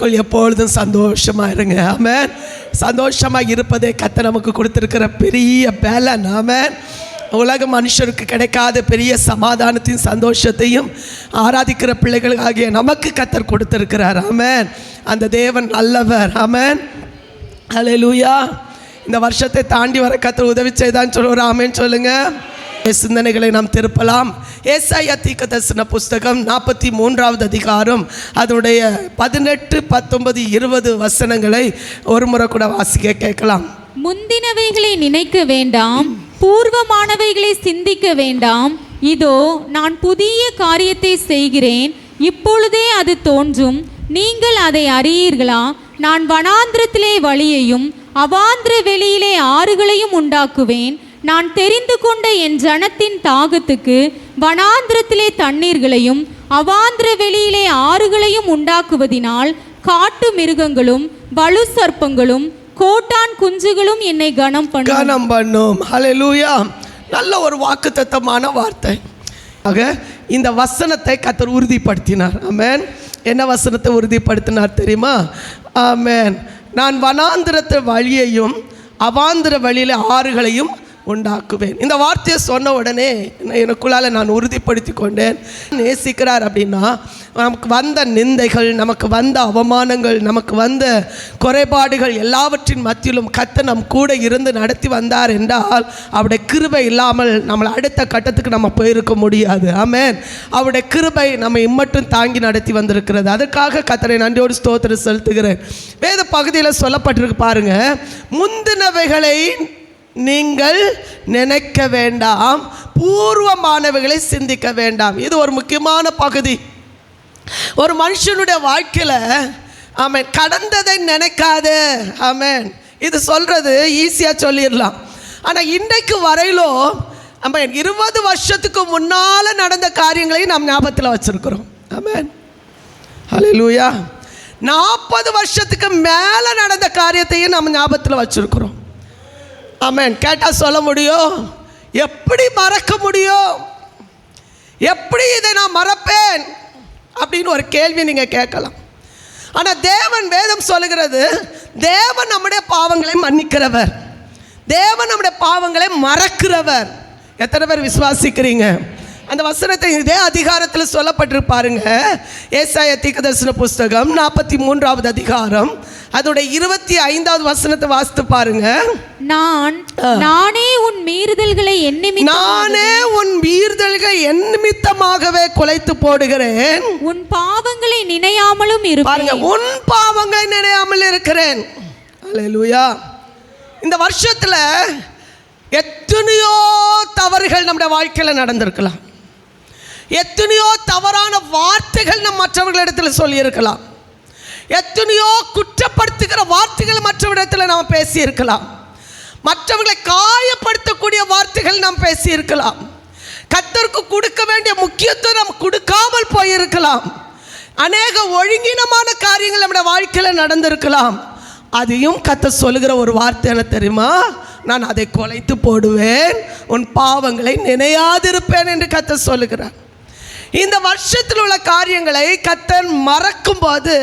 கர்த்தருக்குள் எப்பொழுதும் சந்தோஷமாக இருங்க. ஆமென். சந்தோஷமாக இருப்பதே கர்த்தர் நமக்கு கொடுத்துருக்கிற பெரிய பலன். ஆமென். உலக மனுஷருக்கு கிடைக்காத பெரிய சமாதானத்தையும் சந்தோஷத்தையும் ஆராதிக்கிற பிள்ளைகள் ஆகிய நமக்கு கர்த்தர் கொடுத்துருக்கிறார். ஆமென். அந்த தேவன் நல்லவர். ஆமென். ஹல்லேலூயா. இந்த வருஷத்தை தாண்டி வர கர்த்தர் உதவி செய்தான்னு சொல்லுவோம். ஆமென் சொல்லுங்க. சிந்தனைகளை நாம் திருப்பலாம். ஏசாயா தீர்க்கதரிசன புஸ்தகம் 43வது அதிகாரம் அதனுடைய 18, 19, 20 வசனங்களை ஒரு முறை கூட வாசிக்க கேட்கலாம். முந்தினவைகளை நினைக்க வேண்டாம், பூர்வமானவைகளை சிந்திக்க வேண்டாம். இதோ நான் புதிய காரியத்தை செய்கிறேன், இப்பொழுதே அது தோன்றும், நீங்கள் அதை அறியீர்களா? நான் வனாந்திரத்திலே வழியையும் அவாந்திர வெளியிலே ஆறுகளையும் உண்டாக்குவேன். நான் தெரிந்து கொண்ட என் ஜனத்தின் தாகத்துக்கு வனாந்திரத்திலே தண்ணீர்களையும் அவாந்திர வெளியிலே ஆறுகளையும் உண்டாக்குவதினால் காட்டு மிருகங்களும் வலு சர்ப்பங்களும் கோட்டான் குஞ்சுகளும் என்னை கனம் பண்ணும். ஹல்லேலூயா. நல்ல ஒரு வாக்குத்தத்தமான வார்த்தை. ஆக இந்த வசனத்தை கர்த்தர் உறுதிப்படுத்தினார். ஆமென். என்ன வசனத்தை உறுதிப்படுத்தினார் தெரியுமா? ஆமென். நான் வனாந்திரத்து வழியையும் அவாந்திர வழியில ஆறுகளையும் உண்டாக்குவேன். இந்த வார்த்தையை சொன்ன உடனே எனக்குள்ளால் நான் உறுதிப்படுத்தி கொண்டேன். நேசிக்கிறார் அப்படின்னா நமக்கு வந்த நிந்தைகள், நமக்கு வந்த அவமானங்கள், நமக்கு வந்த குறைபாடுகள் எல்லாவற்றின் மத்தியிலும் கர்த்தர் நம் கூட இருந்து நடத்தி வந்தார் என்றால் அவருடைய கிருபை இல்லாமல் நம்மளை அடுத்த கட்டத்துக்கு நம்ம போயிருக்க முடியாது. ஆமென். அவருடைய கிருபை நம்ம இம்மட்டும் தாங்கி நடத்தி வந்திருக்கிறது. அதற்காக கர்த்தரை நன்றியோடு ஸ்தோத்திரம் செலுத்துகிறேன். வேத பகுதியில் சொல்லப்பட்டிருக்கு பாருங்க, முந்தினவைகளை நீங்கள் நினைக்க வேண்டாம், பூர்வமானவைகளை சிந்திக்க வேண்டாம். இது ஒரு முக்கியமான பகுதி. ஒரு மனுஷனுடைய வாழ்க்கையில் ஆமென் கடந்ததை நினைக்காது. ஆமென். இது சொல்கிறது ஈஸியாக சொல்லிடலாம். ஆனால் இன்றைக்கு வரையிலும் ஆமென் 20 வருஷத்துக்கு முன்னால் நடந்த காரியங்களையும் நாம் ஞாபகத்தில் வச்சுருக்கிறோம். ஆமென். ஹல்லேலூயா. 40 வருஷத்துக்கு மேலே நடந்த காரியத்தையும் நம்ம ஞாபகத்தில் வச்சுருக்கிறோம். ஆமென். கேட்டால் சொல்ல முடியும், எப்படி மறக்க முடியும், எப்படி இதை நான் மறப்பேன் அப்படின்னு ஒரு கேள்வி நீங்கள் கேட்கலாம். ஆனால் தேவன் வேதம் சொல்லுகிறது, தேவன் நம்முடைய பாவங்களை மன்னிக்கிறவர், தேவன் நம்முடைய பாவங்களை மறக்கிறவர். எத்தனை பேர் விசுவாசிக்கிறீங்க? அந்த வசனத்தை இதே அதிகாரத்தில் சொல்லப்பட்டிருப்பாருங்க. ஏசாயா தீர்க்கதரிசன புஸ்தகம் 43வது அதிகாரம் அதோட 25வது வசனத்தை வாசித்து பாருங்க. நானே உன் மீறுதல்களை என் நிமித்தமாகவே குலைத்து போடுகிறேன், உன் பாவங்களை நினையாமலும் இருப்பேன். உன் பாவங்களை நினையாமல் இருக்கிறேன். அல்லேலூயா. இந்த வருஷத்துல எத்தனையோ தவறுகள் நம்முடைய வாழ்க்கையில் நடந்திருக்கலாம். எத்தனையோ தவறான வார்த்தைகள் நம் மற்றவர்களிடத்தில் சொல்லியிருக்கலாம். எத்தனையோ குற்றப்படுத்துகிற வார்த்தைகள் மற்றவரிடத்தில் நாம் பேசியிருக்கலாம். மற்றவர்களை காயப்படுத்தக்கூடிய வார்த்தைகள் நாம் பேசியிருக்கலாம். கர்த்தருக்கு கொடுக்க வேண்டிய முக்கியத்துவம் நாம் கொடுக்காமல் போயிருக்கலாம். அநேக ஒழுங்கினமான காரியங்கள் நம்முடைய வாழ்க்கையில் நடந்திருக்கலாம். அதையும் கர்த்தர் சொல்லுகிற ஒரு வார்த்தை என்ன தெரியுமா? நான் அதை குலைத்து போடுவேன், உன் பாவங்களை நினையாதிருப்பேன் என்று கர்த்தர் சொல்லுகிறார். இந்த வருஷத்தில் உள்ள காரியங்களை கர்த்தர் மறக்கும் போது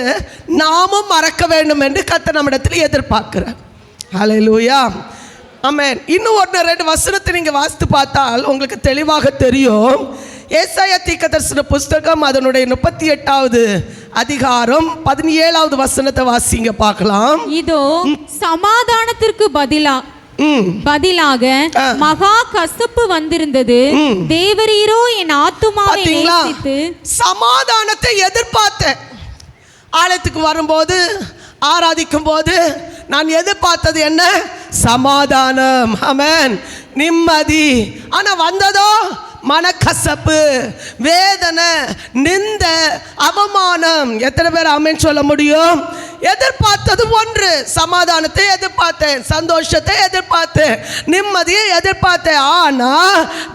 நாமும் மறக்க வேண்டும் என்று கர்த்தர் நம்மிடத்தில் எதிர்பார்க்கிறார். ஹல்லேலூயா. ஆமென். இன்னும் 1-2 வசனத்தை நீங்கள் வாசித்து பார்த்தால் உங்களுக்கு தெளிவாக தெரியும். ஏசாயா தீர்க்கதரிசன புஸ்தகம் அதனுடைய 38வது அதிகாரம் 17வது வசனத்தை வாசிங்க பார்க்கலாம். இதோ சமாதானத்திற்கு பதிலாக மகா கசப்பு வந்திருந்தது. தேவரீரோ என் ஆத்துமாவை நேசித்து. சமாதானத்தை எதிர்பார்த்தேன். ஆலயத்துக்கு வரும்போது, ஆராதிக்கும் போது நான் எதிர்பார்த்தது என்ன? சமாதானம். ஆமென். நிம்மதி. ஆனா வந்ததோ மனக்கசப்பு, வேதனை, நிந்த, அவமானம். எத்தனை பேர் ஆமென் சொல்ல முடியும்? எதிர்பார்த்தது ஒன்று, சமாதானத்தை எதிர்பார்த்தேன், சந்தோஷத்தை எதிர்பார்த்தேன், நிம்மதியை எதிர்பார்த்தேன். ஆனா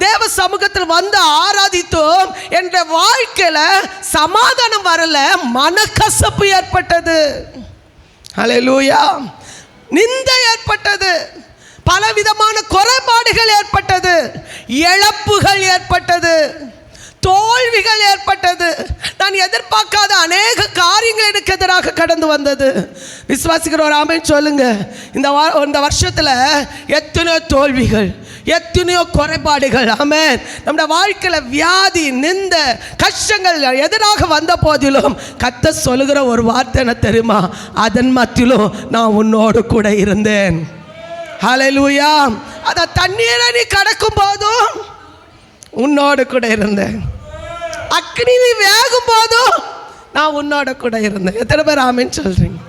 தேவ சமூகத்தில் வந்து ஆராதித்தோம் என்ற வாழ்க்கையில சமாதானம் வரல, மனக்கசப்பு ஏற்பட்டது. ஹல்லேலூயா. நிந்தை ஏற்பட்டது, பலவிதமான குறைபாடுகள் ஏற்பட்டது, இழப்புகள் ஏற்பட்டது, தோல்விகள் ஏற்பட்டது. நான் எதிர்பார்க்காத அநேக காரியங்கள் எனக்கு எதிராக கடந்து வந்தது. விசுவாசிக்கிற ஒரு ஆமென் சொல்லுங்க. இந்த வருஷத்தில் எத்தனையோ தோல்விகள், எத்தனையோ குறைபாடுகள், ஆமென், நம்முடைய வாழ்க்கையில் வியாதி, நிந்த, கஷ்டங்கள் எதிராக வந்த போதிலும் கர்த்தர் சொல்லுகிற ஒரு வார்த்தை என்ன தெரியுமா? அதன் மத்தியிலும் நான் உன்னோடு கூட இருந்தேன். ஹல்லேலூயா. அத தண்ணீரை நீ கடக்கும் போதும் உன்னோடு கூட இருந்தேன். அக்னி நீ வேகும் போதும் நான் உன்னோட கூட இருந்தேன். எத்தனை பேர் ஆமென் சொல்றீங்க?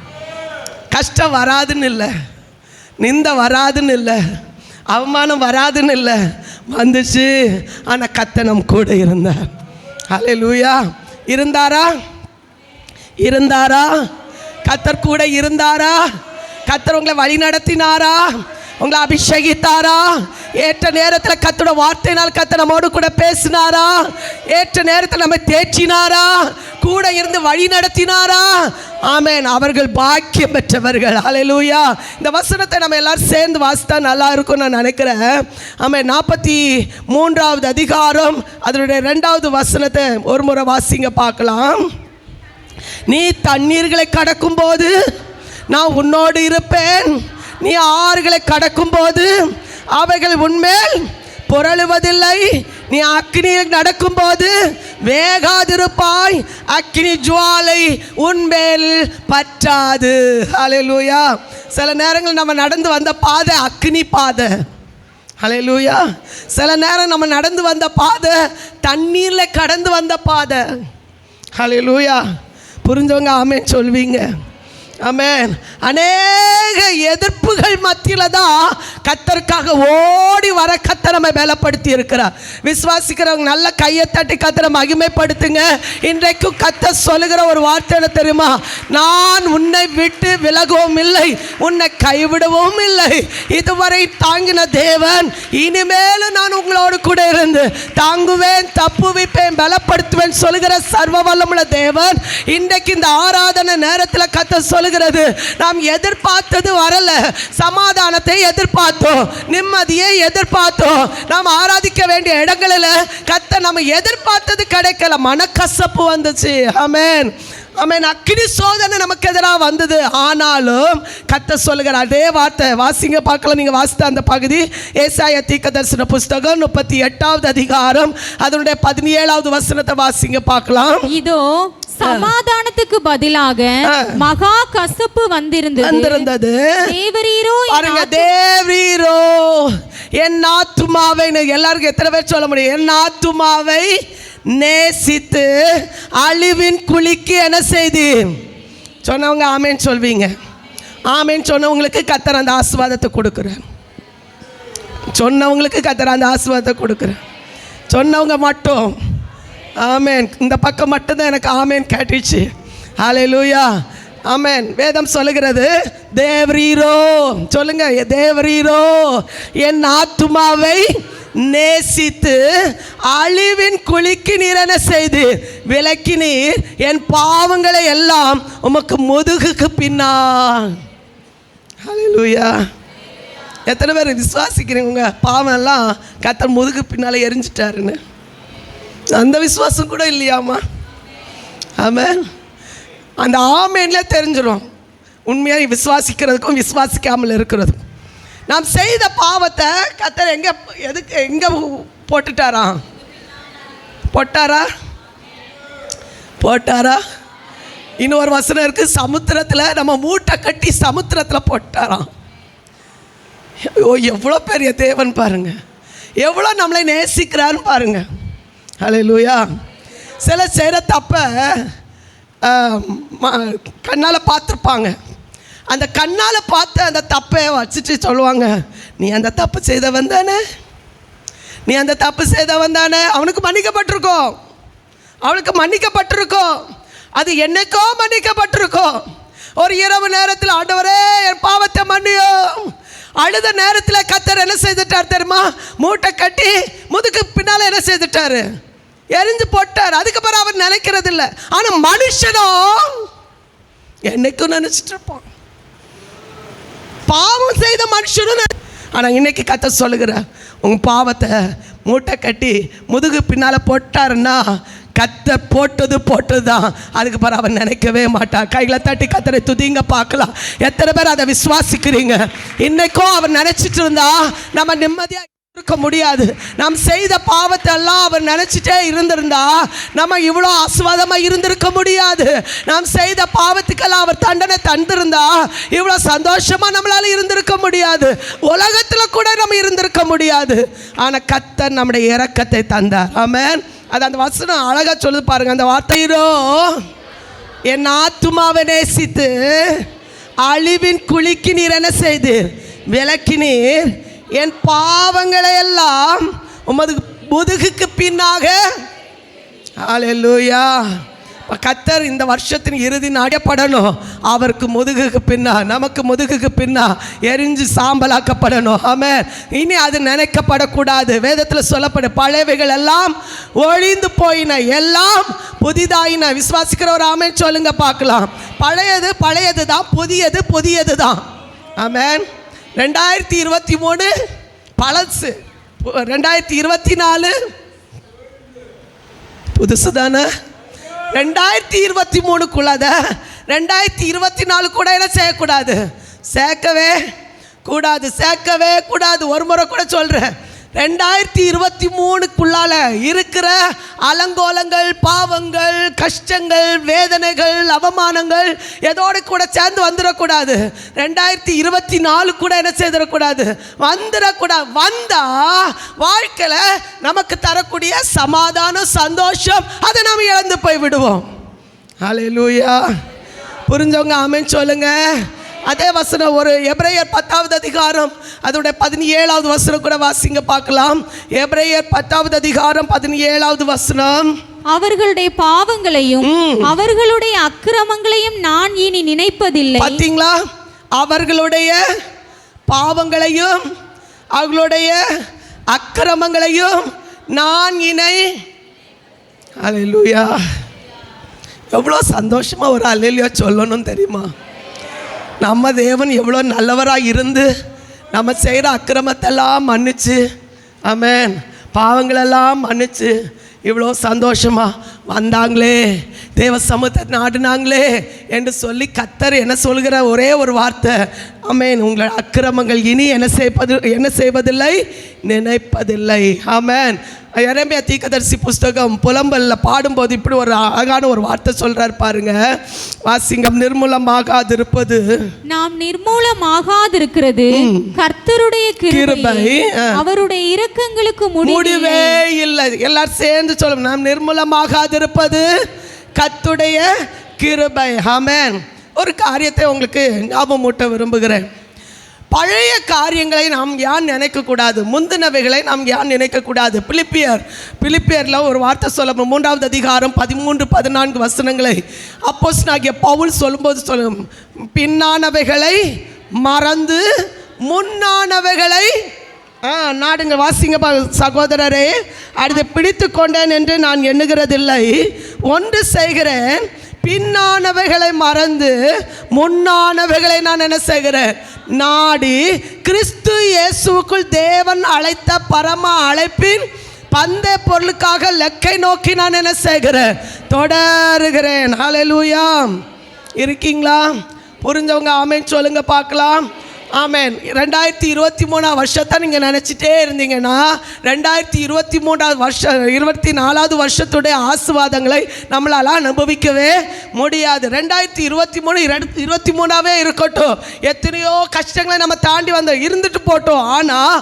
கஷ்டம் வராதுன்னு இல்லை, நிந்த வராதுன்னு இல்லை, அவமானம் வராதுன்னு இல்லை, வந்துச்சு. ஆனால் கர்த்தர் நம் கூட இருந்தார். ஹல்லேலூயா. இருந்தாரா? கர்த்தர் கூட இருந்தாரா? கர்த்தர் உங்களை வழி நடத்தினாரா? உங்களை அபிஷேகித்தாரா? ஏற்ற நேரத்தில் கர்த்தரோட வார்த்தையினால் கர்த்தர் நம்மோடு கூட பேசினாரா? ஏற்ற நேரத்தில் நம்ம தேற்றினாரா? கூட இருந்து வழி நடத்தினாரா? ஆமென். அவர்கள் பாக்கியம் பெற்றவர்கள். ஹல்லேலூயா. இந்த வசனத்தை நம்ம எல்லாரும் சேர்ந்து வாசித்தா நல்லா இருக்கும்னு நான் நினைக்கிறேன். ஆமென். 43வது அதிகாரம் அதனுடைய 2வது வசனத்தை ஒரு முறை வாசிங்க பார்க்கலாம். நீ தண்ணீர்களை கடக்கும் போது நான் உன்னோடு இருப்பேன். நீ ஆறுகளை கடக்கும் போது அவைகள் உன்மேல் புரளுவதில்லை. நீ அக்கினியில் நடக்கும் போது வேகாதிருப்பாய். அக்கினி ஜுவாலை உன்மேல் பற்றாது. ஹல்லேலூயா. சில நேரங்கள் நம்ம நடந்து வந்த பாதை அக்கினி பாதை. ஹல்லேலூயா. சில நேரம் நம்ம நடந்து வந்த பாதை தண்ணீரில் கடந்து வந்த பாதை. ஹல்லேலூயா. புரிஞ்சவங்க ஆமென் சொல்வீங்க. ஆமென். அநேக எதிர்ப்புகள் மத்தியில் தான் கர்த்தருக்காக ஓடி வர கர்த்தர் நம்மை பலப்படுத்தி இருக்கிறார். விசுவாசிக்கிறவங்க நல்ல கையை தட்டி கர்த்தரை மகிமைப்படுத்துங்க. இன்றைக்கும் கர்த்தர் சொல்லுகிற ஒரு வார்த்தை என்ன தெரியுமா? நான் உன்னை விட்டு விலகவும் இல்லை, உன்னை கைவிடவும் இல்லை. இதுவரை தாங்கின தேவன் இனிமேலும் நான் உங்களோடு கூட இருந்து தாங்குவேன், தப்புவிப்பேன், பலப்படுத்துவேன் சொல்லுகிற சர்வ வல்லமுள்ள தேவன் இன்றைக்கு இந்த ஆராதனை நேரத்தில் கர்த்தர் சொல்லுகிறது, நாம் எதிர்பார்த்தது வரல. சமாதானத்தை எதிர்பார்த்தோம், நிம்மதியை எதிர்பார்த்தோம். நாம் ஆராதிக்க வேண்டிய இடங்களில் கர்த்தர் நம்ம எதிர்பார்த்தது கிடைக்கல, மனக்கசப்பு வந்துச்சு. ஆமென். ஆமென். அக்கினி சோதனை நமக்கு எதிராக வந்தது. ஆனாலும் கர்த்தர் சொல்லுகிற அதே வார்த்தை வாசிங்க பார்க்கலாம். நீங்கள் வாசித்த அந்த பகுதி ஏசாயா தீர்க்கதரிசன புஸ்தகம் 38வது அதிகாரம் அதனுடைய 17வது வசனத்தை வாசிங்க பார்க்கலாம். இதோ சமாதானத்துக்கு பதிலாக மகா கசப்பு வந்திருந்தது. தேவரீரோ பாருங்க, தேவரீரோ என் ஆத்துமாவை, எல்லாருக்கும் எத்தனை பேர் சொல்ல முடியும்? என் ஆத்துமாவை நேசித்து அழிவின் குழிக்கு என்ன செய்து சொன்னவங்க ஆமேன் சொல்வீங்க. ஆமேன் சொன்னவங்களுக்கு கர்த்தர் அந்த ஆசீர்வாதத்தை கொடுக்குறார். சொன்னவங்களுக்கு கர்த்தர் அந்த ஆசீர்வாதத்தை கொடுக்குறார். சொன்னவங்க மட்டும் ஆமேன். இந்த பக்கம் மட்டும்தான் எனக்கு ஆமேன் கேட்டுச்சு. ஹல்லேலூயா. ஆமேன். வேதம் சொல்லுகிறது, தேவரீரோ சொல்லுங்க, தேவரீரோ என் ஆத்துமாவை நேசித்து அழிவின் குழிக்கு நீர் என்ன செய்து விலக்கினீர், என் பாவங்களை எல்லாம் உமக்கு முதுகுக்கு பின்னால். ஹல்லேலூயா. எத்தனை பேர் விசுவாசிக்கிறீங்க உங்க பாவம் எல்லாம் கர்த்தர் முதுகு பின்னால் எரிஞ்சிட்டாருன்னு? அந்த விசுவாசம் கூட இல்லையாமா? ஆமென். அந்த ஆமேன்ல தெரிஞ்சிடும் உண்மையாக விசுவாசிக்கிறதுக்கும் விசுவாசிக்காமல் இருக்கிறதும். நாம் செய்த பாவத்தை கர்த்தர் எங்கே போட்டுட்டாரா? போட்டாரா? இன்னொரு வசனம் இருக்கு, சமுத்திரத்தில் நம்ம மூட்டை கட்டி சமுத்திரத்தில் போட்டாராம். எவ்வளோ பெரிய தேவன் பாருங்க, எவ்வளோ நம்மளை நேசிக்கிறான்னு பாருங்க. ஹல்லேலூயா. சில செய்கிற தப்ப கண்ணால் பார்த்துருப்பாங்க. அந்த கண்ணால் பார்த்து அந்த தப்பை வச்சுட்டு சொல்லுவாங்க, நீ அந்த தப்பு செய்தவன் தானே, நீ அந்த தப்பு செய்தவன் தானே. அவனுக்கு மன்னிக்கப்பட்டிருக்கோம், அவளுக்கு மன்னிக்கப்பட்டிருக்கோம், அது என்னைக்கோ மன்னிக்கப்பட்டிருக்கோம். ஒரு இரவு நேரத்தில் ஆண்டவரே என் பாவத்தை மன்னியும் அழுத நேரத்தில் கர்த்தர் என்ன செய்துட்டார் தெரியுமா? மூட்டை கட்டி முதுகு பின்னால் என்ன செய்துட்டாரு? எரிஞ்சு போட்டார். அதுக்கப்புறம் அவர் நினைக்கிறது இல்லை. ஆனால் மனுஷனோ என்னைக்கும் நினைச்சிட்டு இருப்பான். பாவம் செய்த மனுஷனும். ஆனால் இன்னைக்கு கர்த்தர் சொல்லுகிறார், உங்கள் பாவத்தை மூட்டை கட்டி முதுகு பின்னால் போட்டாருன்னா கத்தர் போட்டது தான். அதுக்கு பிறகு அவன் நினைக்கவே மாட்டான். கைகளை தட்டி கத்தரை துதிங்க பார்க்கலாம். எத்தனை பேர் அதை விசுவாசிக்கிறீங்க? இன்னைக்கும் அவர் நினைச்சிட்டு இருந்தா நம்ம நிம்மதியாக இருக்க முடியாது. நாம் செய்த பாவத்தை எல்லாம் அவர் நினைச்சிட்டே இருந்திருந்தா நம்ம இவ்வளோ ஆசீர்வாதமாக இருந்திருக்க முடியாது. நாம் செய்த பாவத்துக்கெல்லாம் அவர் தண்டனை தந்திருந்தா இவ்வளோ சந்தோஷமா நம்மளால இருந்திருக்க முடியாது. உலகத்தில் கூட நம்ம இருந்திருக்க முடியாது. ஆனால் கர்த்தர் நம்முடைய இரக்கத்தை தந்தார். ஆமென். அது அந்த வசனம் அழகா சொல்லுது பாருங்க. அந்த வார்த்தையோ என் ஆத்துமாவை நேசித்து அழிவின் குழிக்கு நீர் என்ன செய்தீர்? விலக்கினீர். என் பாவங்களை எல்லாம் உமது முதுகுக்கு பின்னாக. ஹல்லேலூயா. கர்த்தர் இந்த வருஷத்தின் இறுதி நாடப்படணும். அவருக்கு முதுகுக்கு பின்னா, நமக்கு முதுகுக்கு பின்னா எரிஞ்சு சாம்பலாக்கப்படணும். ஆமென். இனி அது நினைக்கப்படக்கூடாது. வேதத்தில் சொல்லப்படும் பழையவைகள் எல்லாம் ஒழிந்து போயின, எல்லாம் புதிதாயின. விசுவாசிக்கிற ஒரு ஆமென் சொல்லுங்க பார்க்கலாம். பழையது பழையது தான், புதியது புதியது தான். ஆமென். 2023 பழசு, 2024 புதுசு தானே. 2023க்குள்ளத 2024 கூட என்ன செய்யக்கூடாது? சேர்க்கவே கூடாது. ஒரு முறை கூட சொல்கிறேன். 2023க்குள்ளால இருக்கிற அலங்கோலங்கள், பாவங்கள், கஷ்டங்கள், வேதனைகள், அவமானங்கள் எதோடு கூட சேர்ந்து வந்துடக்கூடாது. 2024 கூட என்ன செய்திடக்கூடாது? வந்துடக்கூடாது. வந்தா வாழ்க்கையில் நமக்கு தரக்கூடிய சமாதானம், சந்தோஷம் அதை நாம் இழந்து போய் விடுவோம். ஹல்லேலூயா. புரிஞ்சவங்க ஆமென் சொல்லுங்க. அதே வசனம் ஒரு எபிரேயர் 10வது அதிகாரம் அதோட 17வது வசனம் கூட வாசிங்க பார்க்கலாம். எபிரேயர் 10வது அதிகாரம் 17வது வசனம். அவர்களுடைய பாவங்களையும் அவர்களுடைய அக்கிரமங்களையும் நான் இனி நினைப்பதில்லை. பார்த்தீங்களா? அவர்களுடைய பாவங்களையும் அவர்களுடைய அக்கிரமங்களையும் நான் இணை. ஹல்லேலூயா. எவ்வளோ சந்தோஷமா ஒரு அல்லேலூயா சொல்லணும் தெரியுமா? நம்ம தேவன் எவ்வளோ நல்லவராக இருந்து நம்ம செய்கிற அக்கிரமத்தெல்லாம் மன்னிச்சு, ஆமென், பாவங்களெல்லாம் மன்னிச்சு இவ்வளோ சந்தோஷமாக வந்தாங்களே, தேவ சமூகத்தை நாடினாங்களே என்று சொல்லி கர்த்தர் என்ன சொல்கிற ஒரே ஒரு வார்த்தை, ஆமென், உங்கள் அக்கிரமங்கள் இனி என்ன செய்வதில்லை, நினைப்பதில்லை. ஆமென். எரேமியா தீர்க்கதரிசி புஸ்தகம் புலம்பல்ல பாடும்போது இப்படி ஒரு அழகான ஒரு வார்த்தை சொல்றார் பாருங்க. வாசிங்கம். நிர்மூலமாகாதிருப்பது, நாம் நிர்மூலமாகாதிருக்கிறது கர்த்தருடைய கிருபை, அவருடைய இரக்கங்களுக்கு முடிவே இல்லை. எல்லாரும் சேர்ந்து சொல்லுங்க. நாம் நிர்மூலமாகாதிருப்பது கர்த்தருடைய கிருபை. ஆமென். ஒரு காரியத்தை உங்களுக்கு ஞாபகம் மூட்ட விரும்புகிறேன். பழைய காரியங்களை நாம் ஏன் நினைக்கக்கூடாது? முந்தினவைகளை நாம் ஏன் நினைக்கக்கூடாது? பிலிப்பியரில் ஒரு வார்த்தை சொல்ல, 3வது அதிகாரம் 13-14 வசனங்களை அப்போஸ்தலனாகிய பவுல் சொல்லும்போது பின்னானவைகளை மறந்து முன்னானவைகளை நாடுங்க. வாசிங்க சகோதரரே. அடுத்து பிடித்து கொண்டேன் என்று நான் எண்ணுகிறதில்லை, ஒன்று செய்கிறேன், பின்னானவைகளை மறந்து முன்னானவைகளை நான் என்ன செய்கிறேன்? நாடி கிறிஸ்து இயேசுவுக்குள் தேவன் அழைத்த பரம அழைப்பின் பந்தய பொருளுக்காக லக்கை நோக்கி நான் என்ன செய்கிறேன்? தொடருகிறேன். ஹல்லேலூயா. இருக்கீங்களா? புரிஞ்சவங்க ஆமென் சொல்லுங்க பார்க்கலாம். ஆமென். 2023 வருஷத்தை நீங்கள் நினச்சிட்டே இருந்தீங்கன்னா 2023 வருஷம் 24வது வருஷத்துடைய ஆசீர்வாதங்களை நம்மளால் அனுபவிக்கவே முடியாது. 2023 இருக்கட்டும், எத்தனையோ கஷ்டங்களை நம்ம தாண்டி இருந்துட்டு போட்டோம். ஆனால்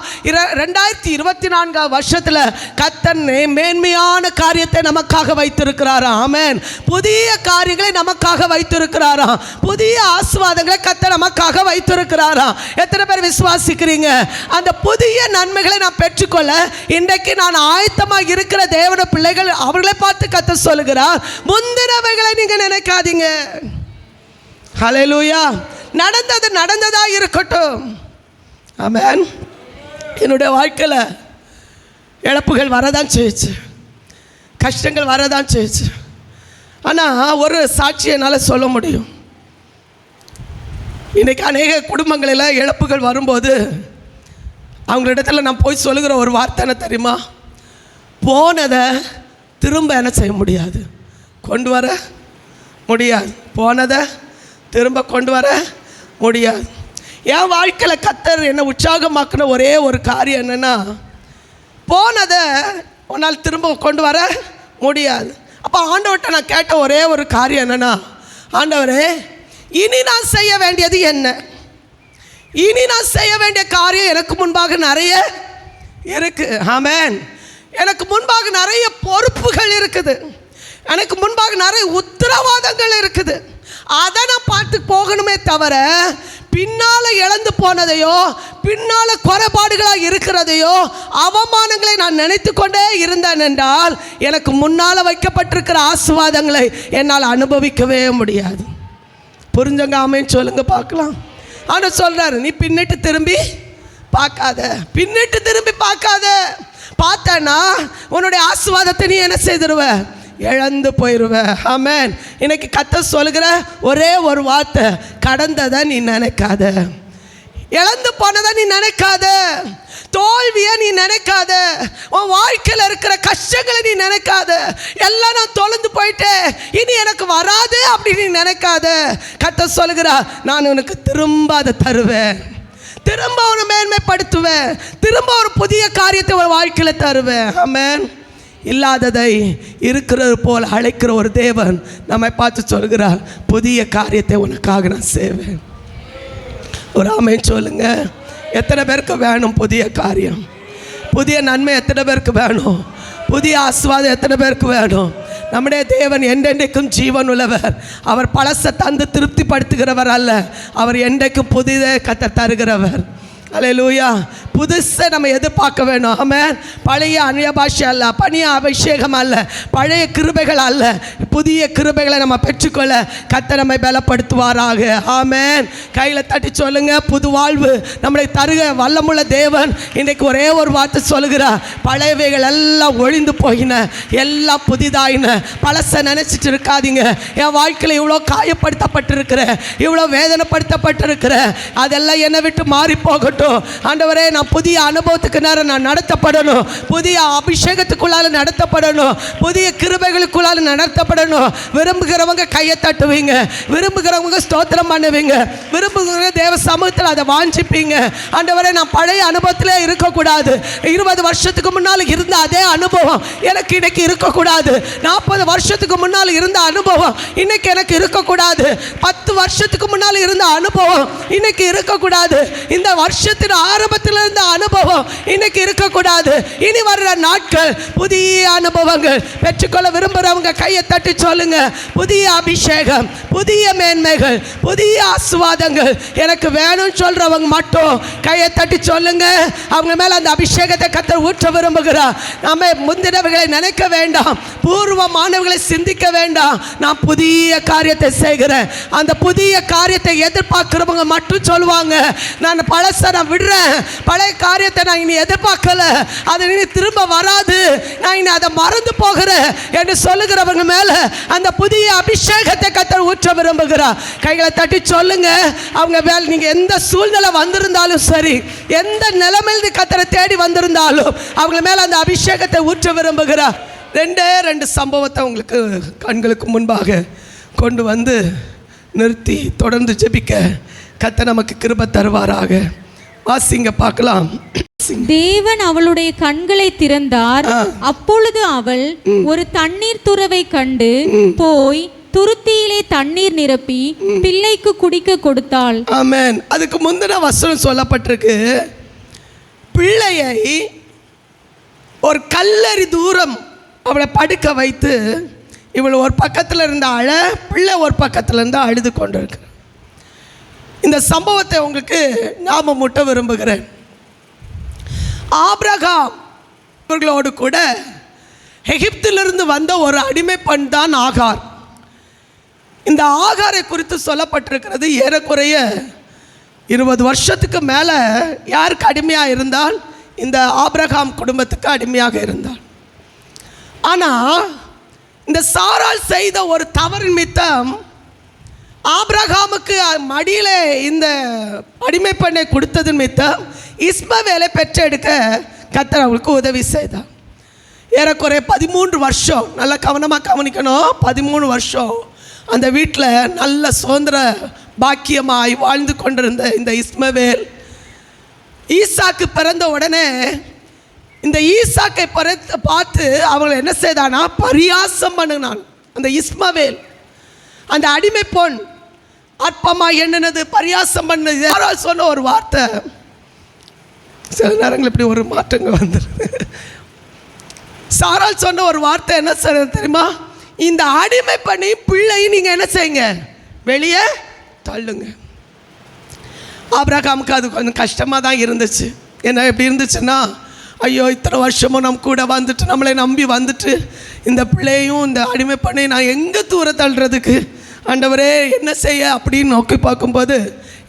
2024 வருஷத்தில் கர்த்தர் மேன்மையான காரியத்தை நமக்காக வைத்திருக்கிறாரா? ஆமென். புதிய காரியங்களை நமக்காக வைத்திருக்கிறாரா? புதிய ஆசீர்வாதங்களை கர்த்தர் நமக்காக வைத்திருக்கிறாரா? எத்தனை பேர் விசுவாசிக்கிறீங்க? அந்த புதிய நன்மைகளை நான் பெற்றுக்கொள்ள இன்றைக்கு நான் ஆயத்தமாக இருக்கிற தேவனுடைய பிள்ளைகள் அவர்களை பார்த்து கர்த்தர் சொல்லுகிறார், முந்தினவைகளை நீங்க நினைக்காதீங்க. ஹல்லேலூயா. நடந்தது நடந்ததா இருக்கட்டும். ஆமென். என்னுடைய வாழ்க்கையில் இழப்புகள் வரதான் செய்யுச்சு, கஷ்டங்கள் வரதான் செய்யுச்சு. ஆனால் ஒரு சாட்சியை என்னால் சொல்ல முடியும். இன்றைக்கி அநேக குடும்பங்களில் இழப்புகள் வரும்போது அவங்களிடத்தில் நான் போய் சொல்லுகிற ஒரு வார்த்தை என்ன தெரியுமா? போனதை திரும்ப என்ன செய்ய முடியாது, கொண்டு வர முடியாது. போனதை திரும்ப கொண்டு வர முடியாது. என் வாழ்க்கையில் கர்த்தர் என்னை உற்சாகமாக்குன ஒரே ஒரு காரியம் என்னென்னா, போனதை உன்னால் திரும்ப கொண்டு வர முடியாது. அப்போ ஆண்டவர்கிட்ட நான் கேட்ட ஒரே ஒரு காரியம் என்னென்னா, ஆண்டவரே இனி நான் செய்ய வேண்டியது என்ன? இனி நான் செய்ய வேண்டிய காரியம் எனக்கு முன்பாக நிறைய இருக்குது. ஆமென். எனக்கு முன்பாக நிறைய பொறுப்புகள் இருக்குது, எனக்கு முன்பாக நிறைய உத்தரவாதங்கள் இருக்குது. அதை நான் பார்த்து போகணுமே தவிர பின்னால் இழந்து போனதையோ பின்னால் குறைபாடுகளாக இருக்கிறதையோ அவமானங்களை நான் நினைத்து கொண்டே இருந்தேன் என்றால் எனக்கு முன்னால் வைக்கப்பட்டிருக்கிற ஆசீர்வாதங்களை என்னால் அனுபவிக்கவே முடியாது. புரிஞ்சங்க? ஆமென் சொல்லுங்க பார்க்கலாம். ஆனால் சொல்கிறாரு, நீ பின்னிட்டு திரும்பி பார்க்காத, பின்னிட்டு திரும்பி பார்க்காத. பார்த்தேன்னா உன்னுடைய ஆசீர்வாதத்தை நீ என்ன செய்திருவ? இழந்து போயிடுவ. ஆமென். இன்னைக்கு கர்த்தர் சொல்லுகிற ஒரே ஒரு வார்த்தை, கடந்ததை நீ நினைக்காத, இழந்து போனதை நீ நினைக்காத, தோல்வியை நீ நினைக்காத, உன் வாழ்க்கையில் இருக்கிற கஷ்டங்களை நீ நினைக்காத. எல்லாம் நான் தொலைந்து போயிட்டேன், இனி எனக்கு வராது அப்படின்னு நீ நினைக்காத. கர்த்தர் சொல்லுகிறா, நான் உனக்கு திரும்ப அதை தருவேன், திரும்ப உன்னை மேன்மைப்படுத்துவேன், திரும்ப ஒரு புதிய காரியத்தை ஒரு வாழ்க்கையில் தருவேன். ஆமென். இல்லாததை இருக்கிறது போல் அழைக்கிற ஒரு தேவன் நம்மை பார்த்து சொல்கிறார், புதிய காரியத்தை உனக்காக நான் செய்வேன். ஒரு ஆமென் சொல்லுங்க. எத்தனை பேருக்கு வேணும் புதிய காரியம்? புதிய நன்மை எத்தனை பேருக்கு வேணும்? புதிய ஆசீர்வாதம் எத்தனை பேருக்கு வேணும்? நம்முடைய தேவன் என்றென்றைக்கும் ஜீவன் உள்ளவர். அவர் பழசை தந்து திருப்திப்படுத்துகிறவர் அல்ல, அவர் என்றைக்கும் புதிதை கத்த தருகிறவர். அல்லேலூயா. புதுசை நம்ம எதிர்பார்க்க வேணும். ஆமென். பழைய அந்நிய பாஷை அல்ல, பழைய அபிஷேகம் அல்ல, பழைய கிருபைகள் அல்ல, புதிய கிருபைகளை நம்ம பெற்றுக்கொள்ள கர்த்தர் நம்மை பலப்படுத்துவாராக. ஆமென். கையில் தட்டி சொல்லுங்க, புது வாழ்வு நம்மளை தருக வல்லமுள்ள தேவன் இன்றைக்கு ஒரே ஒரு வார்த்தை சொல்லுகிறார், பழையவைகள் எல்லாம் ஒழிந்து போயின, எல்லாம் புதிதாயின. பழசை நினைச்சிட்டு இருக்காதீங்க. என் வாழ்க்கையில் இவ்வளோ காயப்படுத்தப்பட்டிருக்கிற, இவ்வளோ வேதனைப்படுத்தப்பட்டிருக்கிற, அதெல்லாம் என்னை விட்டு மாறி போகட்டும். ஆண்டவரே, நான் புதிய அனுபவத்துக்கு நேரம் நான் நடத்தப்படணும், புதிய அபிஷேகத்துக்குள்ளால நடத்தப்படணும், புதிய கிருபைகளுக்குள்ளால நடத்தப்படணும். விரும்புகிறவங்க கையை தட்டுவீங்க, விரும்புகிறவங்க ஸ்தோத்திரம் பண்ணுவீங்க, விரும்புகிற தேவ சமூகத்தில் அதை வாஞ்சிப்பீங்க. ஆண்டவரே, நான் பழைய அனுபவத்திலே இருக்கக்கூடாது. 20 வருஷத்துக்கு முன்னால் இருந்த அதே அனுபவம் எனக்கு இன்னைக்கு இருக்கக்கூடாது. 40 வருஷத்துக்கு முன்னால் இருந்த அனுபவம் இன்னைக்கு எனக்கு இருக்கக்கூடாது. 10 வருஷத்துக்கு முன்னால் இருந்த அனுபவம் இன்னைக்கு இருக்கக்கூடாது. இந்த வருஷத்தின் ஆரம்பத்தில் இருந்த அனுபவம் இன்னைக்கு இருக்கக்கூடாது. இனி வர்ற நாட்கள் புதிய அனுபவங்கள் பெற்றுக்கொள்ள விரும்புகிறவங்க கையை தட்டி சொல்லுங்க, புதிய அபிஷேகம், புதிய மேன்மைகள், புதிய ஆசீர்வாதங்கள் எனக்கு வேணும்னு சொல்றவங்க மட்டும் கையை தட்டி சொல்லுங்க. அவங்க மேல அந்த அபிஷேகத்தை கர்த்தர் ஊற்ற விரும்புகிறார். நாம முந்தினவர்களை நினைக்க வேண்டாம், பூர்வமானவர்களை சிந்திக்க வேண்டாம். நான் புதிய காரியத்தை செய்கிறேன். அந்த புதிய காரியத்தை எதிர்பார்க்கிறவங்க மட்டும் சொல்லுவாங்க, நான் பழசை நான் விடுறேன், பழைய காரியத்தை நான் இனி எதிர்பார்க்கல, அது இனி திரும்ப வராது, நான் இனி அதை மறந்து போகிறேன் என்று சொல்லுகிறவங்க மேல அந்த புதிய அபிஷேகத்தை கர்த்தர் ஊற்ற விரும்புகிறார். கைகளை தட்டி சொல்லுங்க. அவங்க மேல் நீங்க எந்த சூழ்நிலை வந்திருந்தாலும் சரி, எந்த நிலைமையில் கர்த்தரை தேடி வந்திருந்தாலும் அவங்க மேல அந்த அபிஷேகத்தை ஊற்ற விரும்புகிறார். 2 சம்பவத்தை உங்களுக்கு கண்களுக்கு முன்பாக கொண்டு வந்து நிறுத்தி தொடர்ந்து ஜெபிக்க கர்த்தர் நமக்கு கிருபை தருவாராக. வாசிங்க பார்க்கலாம். தேவன் அவளுடைய கண்களை திறந்தார். அப்பொழுது அவள் ஒரு தண்ணீர் துறவை கண்டு போய் துருத்தியிலே தண்ணீர் நிரப்பி பிள்ளைக்கு குடிக்க கொடுத்தாள். ஆமென். அதுக்கு முந்தின வசனம் சொல்லப்பட்டிருக்கு, பிள்ளையை ஒரு கல்லறி தூரம் அவளை படுக்க வைத்து இவள் ஒரு பக்கத்தில் இருந்த அழ, பிள்ளை ஒரு பக்கத்தில் இருந்து அழுது கொண்டிருக்கு. இந்த சம்பவத்தை உங்களுக்கு ஞாபகமூட்ட விரும்புகிறேன். ஆபிரகாம் இவர்களோடு கூட எகிப்திலிருந்து வந்த ஒரு அடிமை பெண் தான் ஆகார். இந்த ஆகாரை குறித்து சொல்லப்பட்டிருக்கிறது, ஏறக்குறைய 20 வருஷத்துக்கு மேலே யாருக்கு அடிமையாக இருந்தால்? இந்த ஆபிரகாம் குடும்பத்துக்கு அடிமையாக இருந்தாள். ஆனால் இந்த சாராள் செய்த ஒரு தவறு நிமித்தம் ஆபிரகாமுக்கு மடியில் இந்த அடிமை பெண்ணை கொடுத்தது நிமித்தம் இஸ்மவேலை பெற்றெடுக்க கர்த்தர் அவளுக்கு உதவி செய்தார். ஏறக்குறைய 13 வருஷம், நல்லா கவனமாக கவனிக்கணும், 13 வருஷம் அந்த வீட்டில் நல்ல சுதந்திர பாக்கியமாய் வாழ்ந்து கொண்டிருந்த இந்த இஸ்மவேல் ஈசாக்கு பிறந்த உடனே இந்த ஈசாக்கை பார்த்து அவங்களை என்ன செய்தானா, பரியாசம் பண்ணினான். அந்த இஸ்மவேல் அந்த அடிமை பொன் அற்பமாக எண்ணினது, பரியாசம் பண்ணது. யாரால் சொன்ன ஒரு வார்த்தை, சில நேரங்கள் இப்படி ஒரு மாற்றங்கள் வந்துடுது. சாரால் சொன்ன ஒரு வார்த்தை என்ன செய்ய தெரியுமா, இந்த அடிமை பண்ணி பிள்ளையும் நீங்கள் என்ன செய்யுங்க, வெளியே தள்ளுங்க. ஆபிரகாமுக்கு அது கொஞ்சம் கஷ்டமாக தான் இருந்துச்சு. என்ன எப்படி இருந்துச்சுன்னா, ஐயோ இத்தனை வருஷமும் நம்ம கூட வந்துட்டு நம்மளை நம்பி வந்துட்டு இந்த பிள்ளையும் இந்த அடிமை பண்ணி நான் எங்கே தூர தள்ளுறதுக்கு, ஆண்டவரே என்ன செய்ய அப்படின்னு நோக்கி பார்க்கும்போது,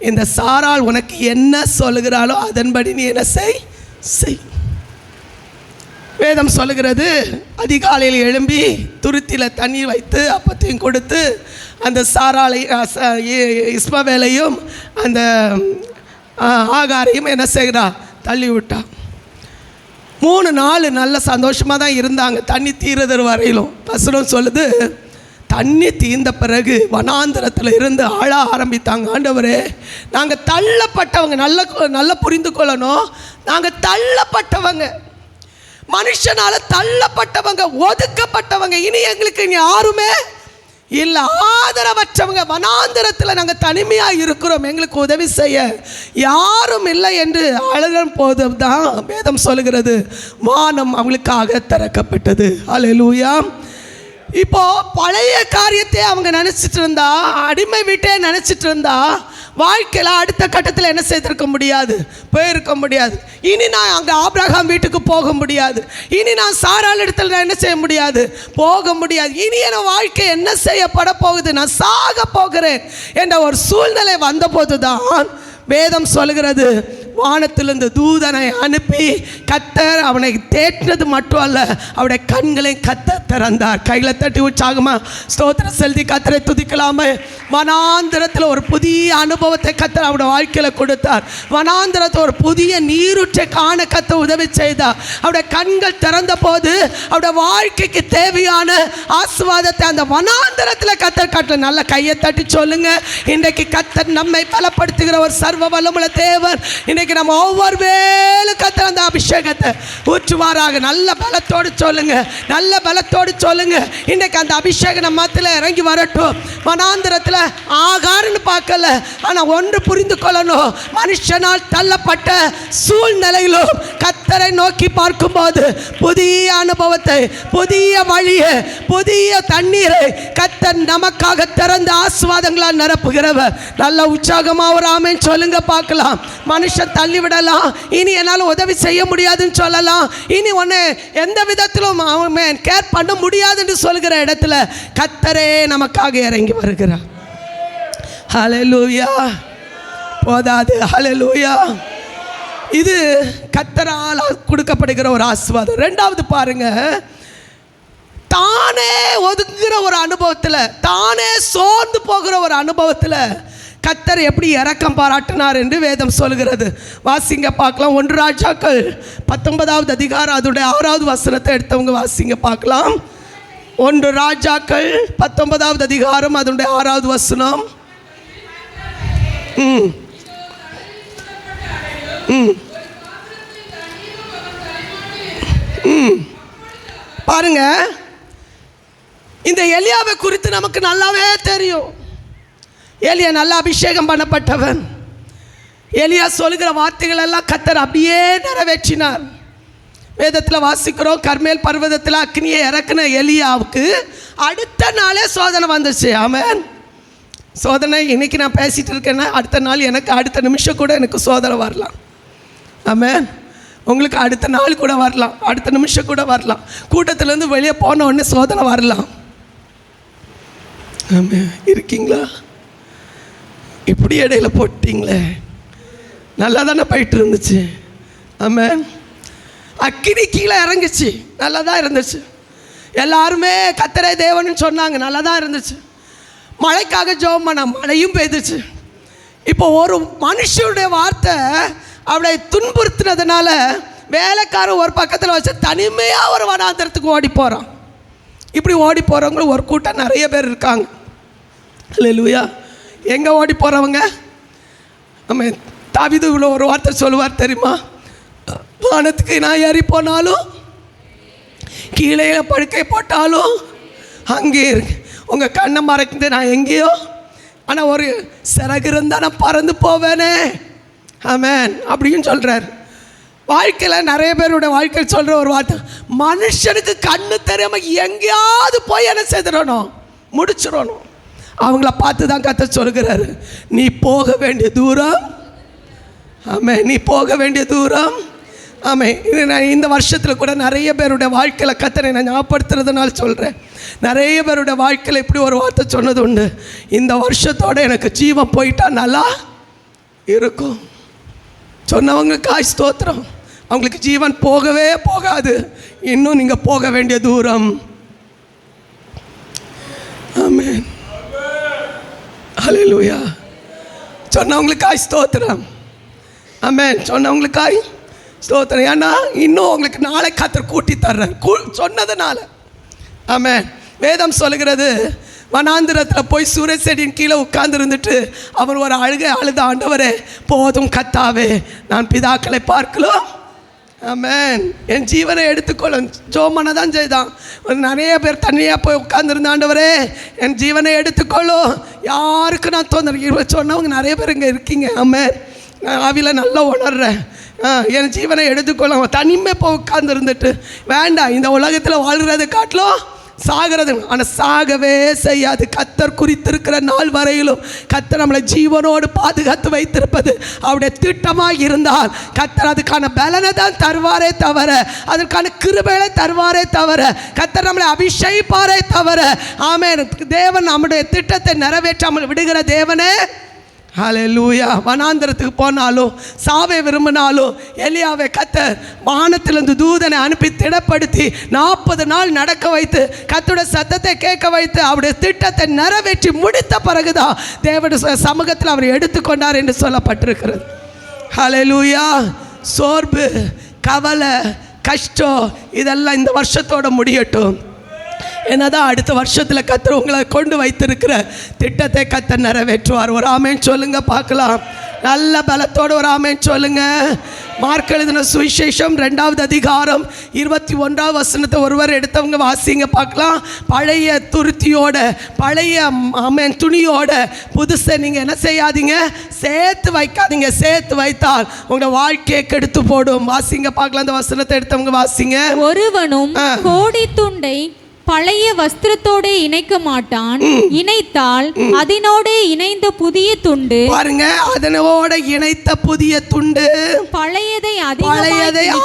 இந்த சாராள் உனக்கு என்ன சொல்லுகிறாளோ அதன்படி நீ என்ன செய். வேதம் சொல்லுகிறது, அதிகாலையில் எழும்பி துருத்தியில் தண்ணீர் வைத்து அப்பத்தையும் கொடுத்து அந்த சாராளை இஸ்மவேலையும் அந்த ஆகாரையும் என்ன செய்கிறா, தள்ளி விட்டா. 3 நல்ல சந்தோஷமாக தான் இருந்தாங்க, தண்ணி தீர்றது வரையிலும். வசனம் சொல்லுது, தண்ணி தீர்ந்த பிறகு வனாந்திரத்தில் இருந்து ஆழ ஆரம்பித்தாங்க. ஆண்டவரே நாங்கள் தள்ளப்பட்டவங்க, நல்ல புரிந்து கொள்ளணும், நாங்கள் தள்ளப்பட்டவங்க, மனுஷனால் தள்ளப்பட்டவங்க, ஒதுக்கப்பட்டவங்க, இனி எங்களுக்கு யாருமே இல்லை, ஆதரவற்றவங்க, வனாந்திரத்தில் நாங்கள் தனிமையாக இருக்கிறோம், எங்களுக்கு உதவி செய்ய யாரும் இல்லை என்று அழுகும் போது தான் வேதம் சொல்லுகிறது, வானம் அவங்களுக்காக திறக்கப்பட்டது. அல்லேலூயா. இப்போ பழைய காரியத்தை அவங்க நினச்சிட்டு இருந்தா, அடிமை வீட்டே நினச்சிட்டு இருந்தா, வாழ்க்கையில் அடுத்த கட்டத்தில் என்ன செய்திருக்க முடியாது, போயிருக்க முடியாது. இனி நான் அங்கே ஆபிரகாம் வீட்டுக்கு போக முடியாது, இனி நான் சாராள் இடத்துல நான் என்ன செய்ய முடியாது, போக முடியாது. இனி என் வாழ்க்கை என்ன செய்யப்பட போகுது, நான் சாக போகிறேன் என்ற ஒரு சூழ்நிலை வந்தபோது தான் வேதம் சொல்கிறது, வானத்திலிருந்து தூதனை அனுப்பி கர்த்தர் அவனை தேற்றினது மட்டும் அல்ல, அவருடைய கண்களை கர்த்தர் திறந்தார். கையில் தட்டி உற்சாகமா ஸ்தோத்திரம் செலுத்தி கர்த்தரை துதிக்கலாமே. வனாந்திரத்தில் ஒரு புதிய அனுபவத்தை கர்த்தர் அவருடைய வாழ்க்கையில் கொடுத்தார். வனாந்திரத்தில் ஒரு புதிய நீரூற்றை காண கர்த்தர் உதவி செய்தார். அவருடைய கண்கள் திறந்த போது அவருடைய வாழ்க்கைக்கு தேவையான ஆசீர்வாதத்தை அந்த வனாந்திரத்தில் கர்த்தர் காட்ட. நல்ல கையை தட்டி சொல்லுங்க, இன்றைக்கு கர்த்தர் நம்மை பலப்படுத்துகிற ஒரு சர்வ வல்லமுள்ள தேவன். இன்னைக்கு நம்ம ஒவ்வொரு வேளை கர்த்தர் அந்த அபிஷேகத்தை ஊற்றுவாராக. நல்ல பலத்தோடு சொல்லுங்க, நல்ல பலத்தோடு சொல்லுங்க. இன்னைக்கு அந்த அபிஷேகம் நம்ம மத்தியில் இறங்கி வரட்டும். வனாந்திரத்தில் ஆகாரன்னு பார்க்கல, ஆனால் ஒன்று புரிந்து கொள்ளணும், மனுஷனால் தள்ளப்பட்ட சூழ்நிலையிலும் கர்த்தரை நோக்கி பார்க்கும்போது புதிய அனுபவத்தை, புதிய வழியை, புதிய தண்ணீரை கர்த்தர் நமக்காக திறந்த ஆசீர்வாதங்களால் நிரப்புகிறவர். நல்ல உற்சாகமாக ஒரு ஆமென் சொல்லுங்க பார்க்கலாம். மனுஷன் தள்ளிவிடலாம், இனி என்னால் உதவி செய்ய முடியாதுன்னு சொல்லலாம், இனி ஒன்று எந்த விதத்திலும் அவன் கேர் பண்ண முடியாதுன்னு சொல்கிற இடத்துல கர்த்தரே நமக்காக இறங்கி வருகிறார். ஹல்லேலூயா. போதாது. ஹல்லேலூயா. இது கர்த்தரால் கொடுக்கப்படுகிற ஒரு ஆசீர்வாதம். 2வது பாருங்க, தானே ஒதுங்குகிற ஒரு அனுபவத்தில், தானே சோர்ந்து போகிற ஒரு அனுபவத்தில் கர்த்தர் எப்படி இரக்கம் பாராட்டினார் என்று வேதம் சொல்கிறது. வாசிங்க பார்க்கலாம். 1 ராஜாக்கள் 19வது அதிகாரம் அதோடைய 6வது வசனத்தை எடுத்தவங்க வாசிங்க பார்க்கலாம். 1 ராஜாக்கள் 19வது அதிகாரம் அதனுடைய 6வது வசனம். பாருங்க, இந்த எலியாவை குறித்து நமக்கு நல்லாவே தெரியும். எலியா நல்ல அபிஷேகம் பண்ணப்பட்டவன். எலியா சொல்லுகிற வார்த்தைகள் எல்லாம் கர்த்தர் அப்படியே நிறைவேற்றினார். வேதத்தில் வாசிக்கிறோம், கர்மேல் பர்வதத்தில் அக்னியை இறக்குன எலியாவுக்கு அடுத்த நாளே சோதனை வந்துச்சு. ஆமென். சோதனை இன்னைக்கு நான் பேசிகிட்டு இருக்கேன்னா அடுத்த நாள் எனக்கு, அடுத்த நிமிஷம் கூட எனக்கு சோதனை வரலாம். ஆமென். உங்களுக்கு அடுத்த நாள் கூட வரலாம், அடுத்த நிமிஷம் கூட வரலாம். கூட்டத்திலேருந்து வெளியே போன உடனே சோதனை வரலாம். ஆமென். இருக்கீங்களா? இப்படி இடையில போட்டிங்களே, நல்லா தானே போயிட்டு இருந்துச்சு. ஆமென். அக்கினி கீழே இறங்குச்சு, நல்லா தான் இருந்துச்சு. எல்லாருமே கர்த்தரே தேவன்னு சொன்னாங்க, நல்லா தான் இருந்துச்சு. மழைக்காக ஜெபம் பண்ண, மழையும் பெய்துச்சு. இப்போ ஒரு மனுஷனுடைய வார்த்தை அவளை துன்புறுத்தினதுனால வேலைக்காரன் ஒரு பக்கத்தில் வச்சு தனிமையாக ஒரு வனாந்திரத்துக்கு ஓடி போகிறான். இப்படி ஓடி போகிறவங்களும் ஒரு கூட்டம் நிறைய பேர் இருக்காங்க. அல்லேலூயா. எங்கே ஓடி போகிறவங்க? நம்ம தாவீது இவ்வளோ ஒரு வார்த்தை சொல்லுவார் தெரியுமா? வானத்துக்கு நான் ஏறி போனாலும் கீழே படுக்கை போட்டாலும் அங்கே இருக்கு. உங்கள் கண்ணை மறைக்குது நான் எங்கேயோ, ஆனால் ஒரு சிறகு இருந்தால் நான் பறந்து போவேனே. ஆமென் அப்படின்னு சொல்கிறார். வாழ்க்கையில் நிறைய பேருடைய வாழ்க்கையில் சொல்கிற ஒரு வார்த்தை, மனுஷனுக்கு கண்ணு தெரியாமல் எங்கேயாவது போய் என்ன செய்திடணும், முடிச்சிடணும். அவங்கள பார்த்து தான் கர்த்தர் சொல்கிறாரு, நீ போக வேண்டிய தூரம், ஆமென், நீ போக வேண்டிய தூரம். ஆமென். இது நான் இந்த வருஷத்தில் கூட நிறைய பேருடைய வாழ்க்கையில் கர்த்தரை நான் ஞாபகப்படுத்துறதுனால சொல்கிறேன். நிறைய பேருடைய வாழ்க்கையில் இப்படி ஒரு வார்த்தை சொன்னது உண்டு, இந்த வருஷத்தோடு எனக்கு ஜீவன் போயிட்டா நல்லா இருக்கும். சொன்னவங்க ஸ்தோத்திரம். அவங்களுக்கு ஜீவன் போகவே போகாது, இன்னும் நீங்கள் போக வேண்டிய தூரம். ஆமென். ஹல்லேலூயா. சொன்னவங்களுக்காய் ஸ்தோத்திரம். ஆமென். சொன்னவங்களுக்காய் ஸ்தோத்திரம். ஏன்னா இன்னும் உங்களுக்கு நாளை கர்த்தர் கூட்டி தர்றேன் சொன்னதுனால. ஆமென். வேதம் சொல்லுகிறது, வனாந்திரத்தில் போய் சூரிய செடியின் கீழே உட்கார்ந்துருந்துட்டு அவர் ஒரு அழுத, ஆண்டவரே போதும் கர்த்தாவே, நான் பிதாக்களை பார்க்கலாம். ஆமென். என் ஜீவனை எடுத்துக்கொள்ளும். ஜோமனை தான் செய்தான். நிறைய பேர் தனியாக போய் உட்கார்ந்துருந்த, ஆண்டவரே என் ஜீவனை எடுத்துக்கொள்ளும், யாருக்கு நான் தொந்தரவு சொன்னவங்க நிறைய பேர் இங்கே இருக்கீங்க. ஆமென். நான் ஆவியில் நல்லா உணர்றேன். என் ஜீவனை எடுத்துக்கொள்ளும். தனிமை போய் உட்கார்ந்துருந்துட்டு வேண்டாம், இந்த உலகத்தில் வாழ்கிறது காட்டிலும் சாகிறது. ஆனால் சாகவே செய்யாது. கர்த்தர் குறித்திருக்கிற நாள் வரையிலும் கர்த்தர் நம்மளை ஜீவனோடு பாதுகாத்து வைத்திருப்பது அவருடைய திட்டமாக இருந்தால் கர்த்தர் அதுக்கான பலனை தான் தருவாரே தவிர, அதற்கான கிருபையை தருவாரே தவிர, கர்த்தர் நம்மளை அபிஷேகிப்பாரே தவிர, ஆமென், தேவன் நம்முடைய திட்டத்தை நிறைவேற்றாமல் விடுகிற தேவனே. ஹல்லேலூயா. வனாந்திரத்துக்கு போனாலும் சாவை விரும்பினாலும் எலியாவை கர்த்தர் வானத்திலிருந்து தூதனை அனுப்பி திடப்படுத்தி 40 நாள் நடக்க வைத்து கர்த்தருடைய சத்தத்தை கேட்க வைத்து அவருடைய திட்டத்தை நிறைவேற்றி முடித்த பிறகுதான் தேவனுடைய சமூகத்தில் அவர் எடுத்துக்கொண்டார் என்று சொல்லப்பட்டிருக்கிறது. ஹல்லேலூயா. சோர்வு, கவலை, கஷ்டம் இதெல்லாம் இந்த வருஷத்தோட முடியட்டும். என்னதான் அடுத்த வருஷத்தில் கர்த்தர் உங்களை கொண்டு வைத்திருக்கிற திட்டத்தை கர்த்தர் நிறைவேற்றுவார். ஒரு ஆமேன் சொல்லுங்க பார்க்கலாம். நல்ல பலத்தோடு ஒரு ஆமேன் சொல்லுங்க. மார்க் எழுதின சுவிசேஷம் 2வது அதிகாரம் 21வது வசனத்தை ஒருவர் எடுத்தவங்க வாசிங்க பார்க்கலாம். பழைய துருத்தியோட, பழைய ஆமேன் துணியோட புதுசை நீங்கள் என்ன செய்யாதீங்க, சேர்த்து வைக்காதீங்க. சேர்த்து வைத்தால் உங்களோட வாழ்க்கையை கெடுத்து போடும். வாசிங்க பார்க்கலாம். அந்த வசனத்தை எடுத்தவங்க வாசிங்க. ஒருவனும் கோடி துண்டை பழைய வஸ்திரத்தோட இணைக்க மாட்டான், இணைத்தால் அதனோட இணைந்த புதிய துண்டு, பாருங்க, அதனோட இணைத்த புதிய துண்டு பழையதை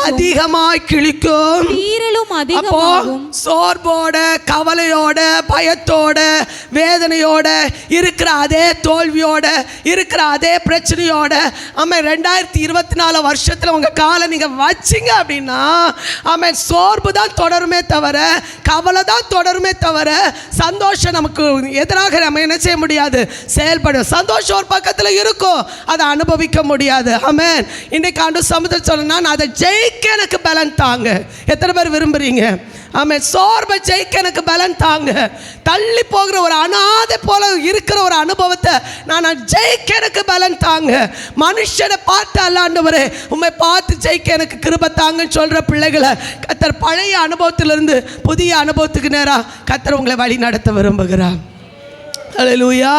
அதிகமாய் கிழிக்கும், தீரலும் அதிகமாகும். சோர்வோட, கவலையோட, பயத்தோட, வேதனையோட இருக்கிற அதே தோல்வியோட இருக்கிற அதே பிரச்சனையோட, ஆமா 2024 வருஷத்துல உங்க காலை நீங்க வச்சிங்க அப்படின்னா, ஆமா சோர்வு தான் தொடருமே தவிர, கவலை தான் தொடருமே தவிர, சந்தோஷம் நமக்கு எதிராக நம்ம என்ன செய்ய முடியாது, செயல்படும். சந்தோஷம் ஒரு பக்கத்தில் இருக்கும், அதை அனுபவிக்க முடியாது. ஆமென். இன்னைக்கு ஆண்டவர் சமுத்திரம் சொல்லணும்னா, நான் அதை ஜெயிக்க எனக்கு பலன் தாங்க. எத்தனை பேர் விரும்புறீங்க? ஆமென். சோர்வை ஜெயிக்க எனக்கு பலன் தாங்க. தள்ளி போகிற ஒரு அனாதை போல இருக்கிற ஒரு அனுபவத்தை நான் ஜெயிக்க எனக்கு பலன் தாங்க. மனுஷனை பார்த்து அல்ல ஆண்டவரே, உண்மை பார்த்து ஜெயிக்க எனக்கு கிருபை தாங்கன்னு சொல்ற பிள்ளைகளை கர்த்தர் பழைய அனுபவத்திலிருந்து புதிய அனுபவத்துக்கு நேராக கர்த்தர் உங்களை வழி நடத்த விரும்புகிறார். ஹல்லேலூயா.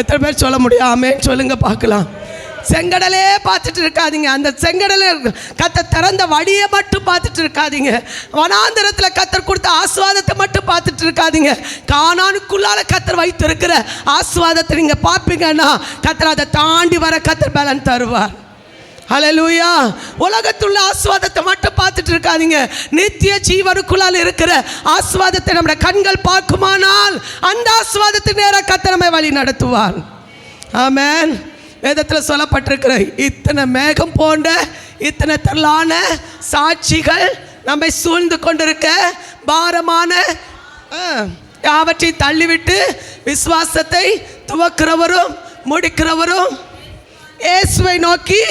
எத்தனை பேர் சொல்ல முடியும்? ஆமென் சொல்லுங்க பார்க்கலாம். செங்கடலே பார்த்துட்டு இருக்காதீங்க. அந்த செங்கடலை கர்த்தர் திறந்த வழியை மட்டும் பார்த்துட்டு இருக்காதீங்க. வனாந்திரத்தில் கர்த்தர் கொடுத்த ஆசீர்வாதத்தை மட்டும் பார்த்துட்டு இருக்காதீங்க. கானானுக்குள்ளால கர்த்தர் வைத்து இருக்கிற ஆசீர்வாதத்தை நீங்க பார்ப்பீங்கன்னா கர்த்தர் அதை தாண்டி வர கர்த்தர் பலன் தருவார். ஹல்லேலூயா. உலகத்துள்ள ஆசீர்வாதத்தை மட்டும் பார்த்துட்டு இருக்காதீங்க. நித்திய ஜீவனுக்குள்ளால் இருக்கிற ஆசீர்வாதத்தை நம்முடைய கண்கள் பார்க்குமானால் அந்த ஆசீர்வாதத்தின் நேராக கர்த்தர் நம்மை வழி நடத்துவார். ஆமென். வேதத்தில் சொல்லப்பட்டிருக்கிற இத்தனை மேகம் போன்ற இத்தனை திரளான சாட்சிகள் நம்மை சூழ்ந்து கொண்டிருக்க, பாரமான யாவற்றை தள்ளிவிட்டு விசுவாசத்தை துவக்கிறவரும் முடிக்கிறவரும் இயேசுவை நோக்கி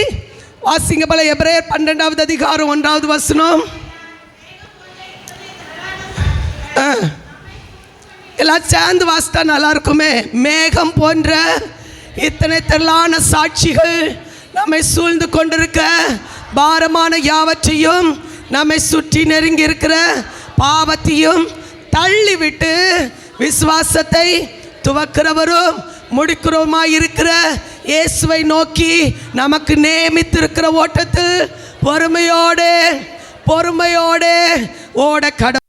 வாசிங்க போல எபிரேயர் 12வது அதிகாரம் 1வது வசனம். எல்லாம் சேர்ந்து வாசித்தா நல்லா இருக்குமே. மேகம் போன்ற இத்தனை திரளான சாட்சிகள் நம்மை சூழ்ந்து கொண்டிருக்க, பாரமான யாவற்றையும் நம்மை சுற்றி நெருங்கி இருக்கிற பாவத்தையும் தள்ளிவிட்டு விசுவாசத்தை துவக்கிறவரும் முடிக்கிறவருமாய் இருக்கிற இயேசுவை நோக்கி நமக்கு நியமித்திருக்கிற ஓட்டத்தில் பொறுமையோடு ஓட கடவுள்.